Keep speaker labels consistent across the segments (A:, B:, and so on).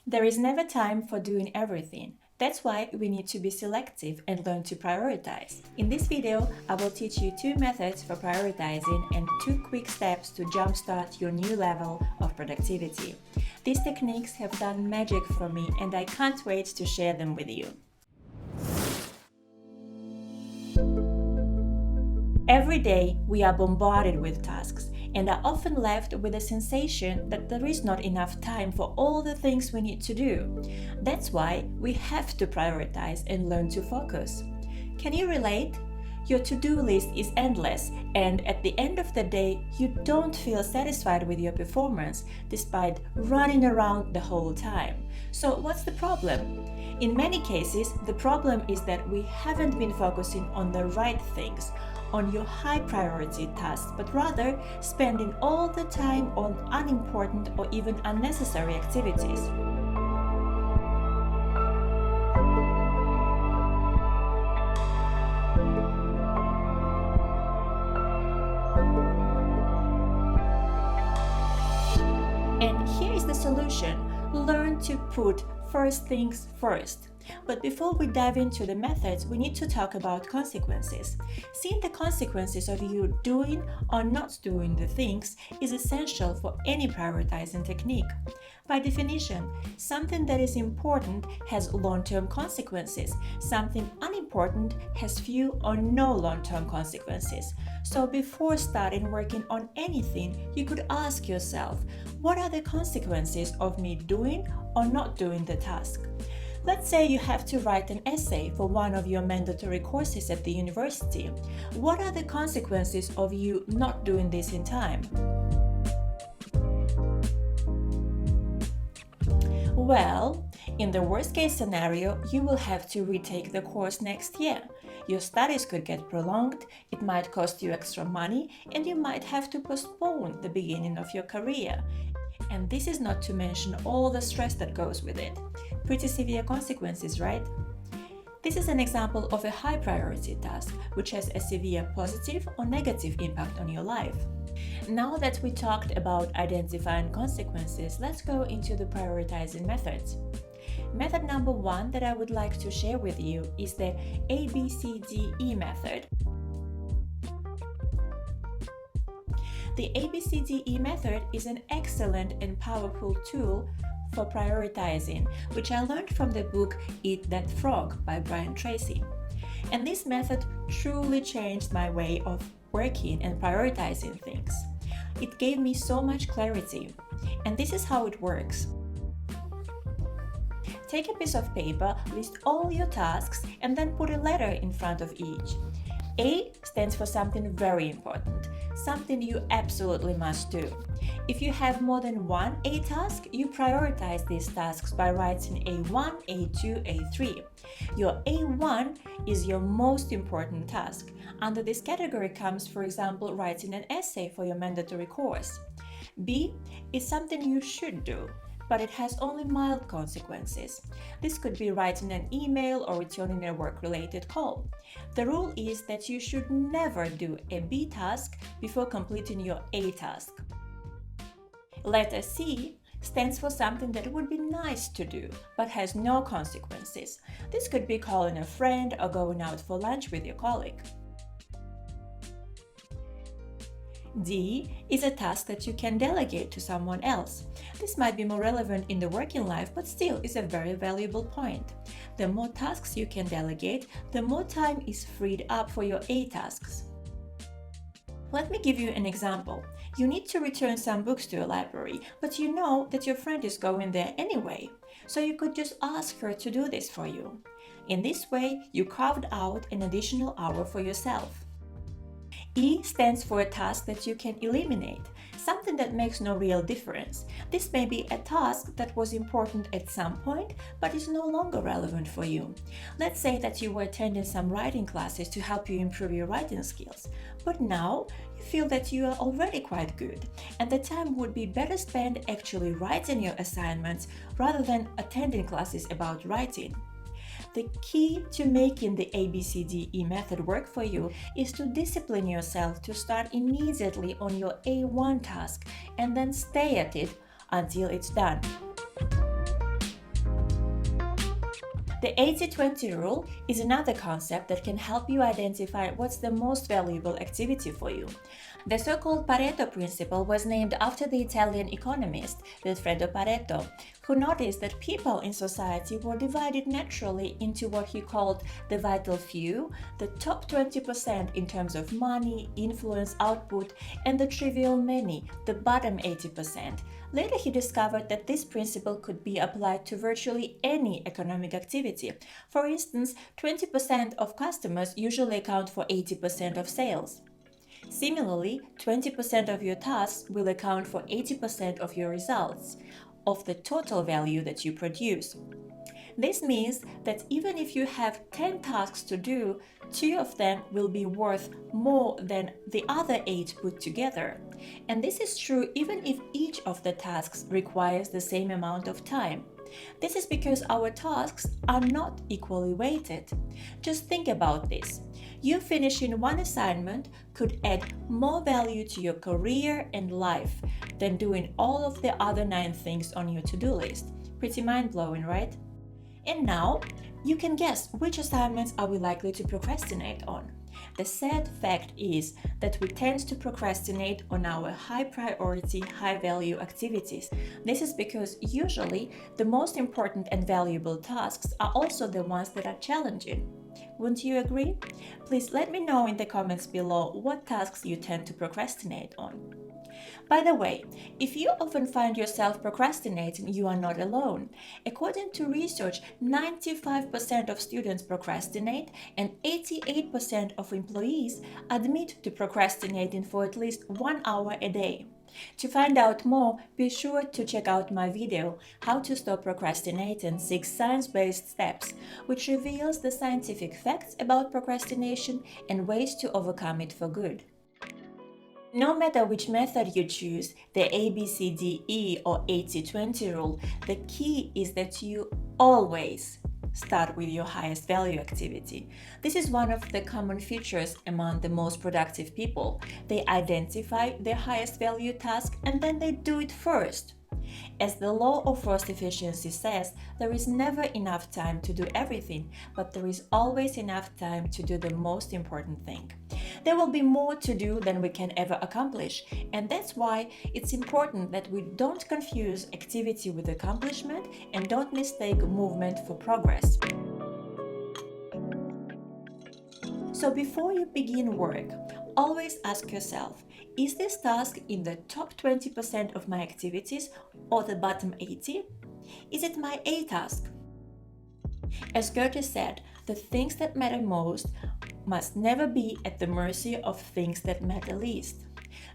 A: There is never time for doing everything. That's why we need to be selective and learn to prioritize. In this video, I will teach you 2 methods for prioritizing and 2 quick steps to jumpstart your new level of productivity. These techniques have done magic for me and I can't wait to share them with you. Every day, we are bombarded with tasks and are often left with a sensation that there is not enough time for all the things we need to do. That's why we have to prioritize and learn to focus. Can you relate? Your to-do list is endless, and at the end of the day, you don't feel satisfied with your performance despite running around the whole time. So what's the problem? In many cases, the problem is that we haven't been focusing on the right things, on your high priority tasks, but rather spending all the time on unimportant or even unnecessary activities. And here is the solution. Learn to put first things first. But before we dive into the methods, we need to talk about consequences. Seeing the consequences of you doing or not doing the things is essential for any prioritizing technique. By definition, something that is important has long-term consequences. Something unimportant has few or no long-term consequences. So before starting working on anything, you could ask yourself, what are the consequences of me doing or not doing the task? Let's say you have to write an essay for one of your mandatory courses at the university. What are the consequences of you not doing this in time? Well, in the worst case scenario, you will have to retake the course next year. Your studies could get prolonged, it might cost you extra money, and you might have to postpone the beginning of your career. And this is not to mention all the stress that goes with it. Pretty severe consequences, right? This is an example of a high priority task, which has a severe positive or negative impact on your life. Now that we talked about identifying consequences, let's go into the prioritizing methods. Method number 1 that I would like to share with you is the ABCDE method. The ABCDE method is an excellent and powerful tool for prioritizing, which I learned from the book Eat That Frog by Brian Tracey. And this method truly changed my way of working and prioritizing things. It gave me so much clarity. And this is how it works. Take a piece of paper, list all your tasks, and then put a letter in front of each. A stands for something very important, something you absolutely must do. If you have more than one A task, you prioritize these tasks by writing A1, A2, A3. Your A1 is your most important task. Under this category comes, for example, writing an essay for your mandatory course. B is something you should do, but it has only mild consequences. This could be writing an email or returning a work-related call. The rule is that you should never do a B task before completing your A task. Letter C stands for something that would be nice to do, but has no consequences. This could be calling a friend or going out for lunch with your colleague. D is a task that you can delegate to someone else. This might be more relevant in the working life, but still is a very valuable point. The more tasks you can delegate, the more time is freed up for your A tasks. Let me give you an example. You need to return some books to your library, but you know that your friend is going there anyway, so you could just ask her to do this for you. In this way, you carved out an additional hour for yourself. E stands for a task that you can eliminate, something that makes no real difference. This may be a task that was important at some point, but is no longer relevant for you. Let's say that you were attending some writing classes to help you improve your writing skills, but now you feel that you are already quite good, and the time would be better spent actually writing your assignments rather than attending classes about writing. The key to making the ABCDE method work for you is to discipline yourself to start immediately on your A1 task and then stay at it until it's done. The 80-20 rule is another concept that can help you identify what's the most valuable activity for you. The so-called Pareto principle was named after the Italian economist Vilfredo Pareto, who noticed that people in society were divided naturally into what he called the vital few, the top 20% in terms of money, influence, output, and the trivial many, the bottom 80%. Later he discovered that this principle could be applied to virtually any economic activity. For instance, 20% of customers usually account for 80% of sales. Similarly, 20% of your tasks will account for 80% of your results, of the total value that you produce. This means that even if you have 10 tasks to do, 2 of them will be worth more than the other 8 put together. And this is true even if each of the tasks requires the same amount of time. This is because our tasks are not equally weighted. Just think about this. You finishing one assignment could add more value to your career and life than doing all of the other 9 things on your to-do list. Pretty mind-blowing, right? And now, you can guess which assignments are we likely to procrastinate on. The sad fact is that we tend to procrastinate on our high-priority, high-value activities. This is because usually the most important and valuable tasks are also the ones that are challenging. Wouldn't you agree? Please let me know in the comments below what tasks you tend to procrastinate on. By the way, if you often find yourself procrastinating, you are not alone. According to research, 95% of students procrastinate and 88% of employees admit to procrastinating for at least 1 hour a day. To find out more, be sure to check out my video, How to Stop Procrastinating 6 Science-Based Steps, which reveals the scientific facts about procrastination and ways to overcome it for good. No matter which method you choose, the ABCDE or 80-20 rule, the key is that you always start with your highest value activity. This is one of the common features among the most productive people. They identify their highest value task and then they do it first. As the law of forced efficiency says, there is never enough time to do everything, but there is always enough time to do the most important thing. There will be more to do than we can ever accomplish, and that's why it's important that we don't confuse activity with accomplishment and don't mistake movement for progress. So before you begin work, always ask yourself, is this task in the top 20% of my activities or the bottom 80? Is it my A task? As Goethe said, the things that matter most must never be at the mercy of things that matter least.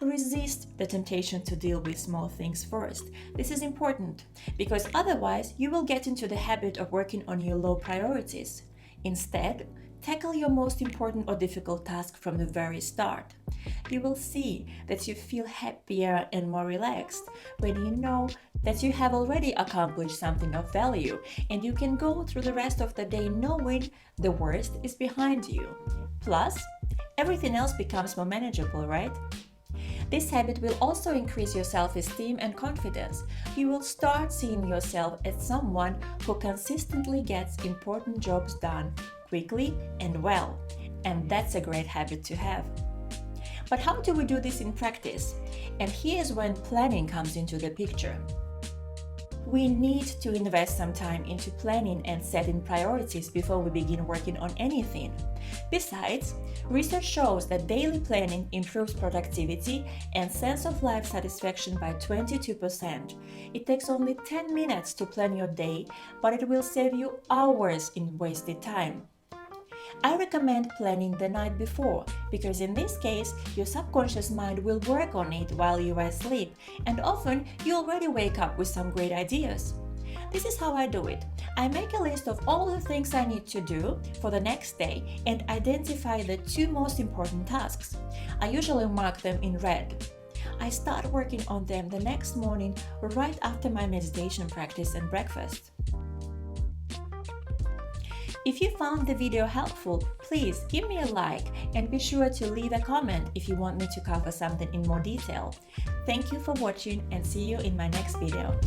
A: Resist the temptation to deal with small things first. This is important because otherwise you will get into the habit of working on your low priorities. Instead, tackle your most important or difficult task from the very start. You will see that you feel happier and more relaxed when you know that you have already accomplished something of value, and you can go through the rest of the day knowing the worst is behind you. Plus, everything else becomes more manageable, right? This habit will also increase your self-esteem and confidence. You will start seeing yourself as someone who consistently gets important jobs done quickly and well, and that's a great habit to have. But how do we do this in practice? And here's when planning comes into the picture. We need to invest some time into planning and setting priorities before we begin working on anything. Besides, research shows that daily planning improves productivity and sense of life satisfaction by 22%. It takes only 10 minutes to plan your day, but it will save you hours in wasted time. I recommend planning the night before, because in this case, your subconscious mind will work on it while you are asleep, and often you already wake up with some great ideas. This is how I do it. I make a list of all the things I need to do for the next day and identify the 2 most important tasks. I usually mark them in red. I start working on them the next morning right after my meditation practice and breakfast. If you found the video helpful, please give me a like and be sure to leave a comment if you want me to cover something in more detail. Thank you for watching and see you in my next video.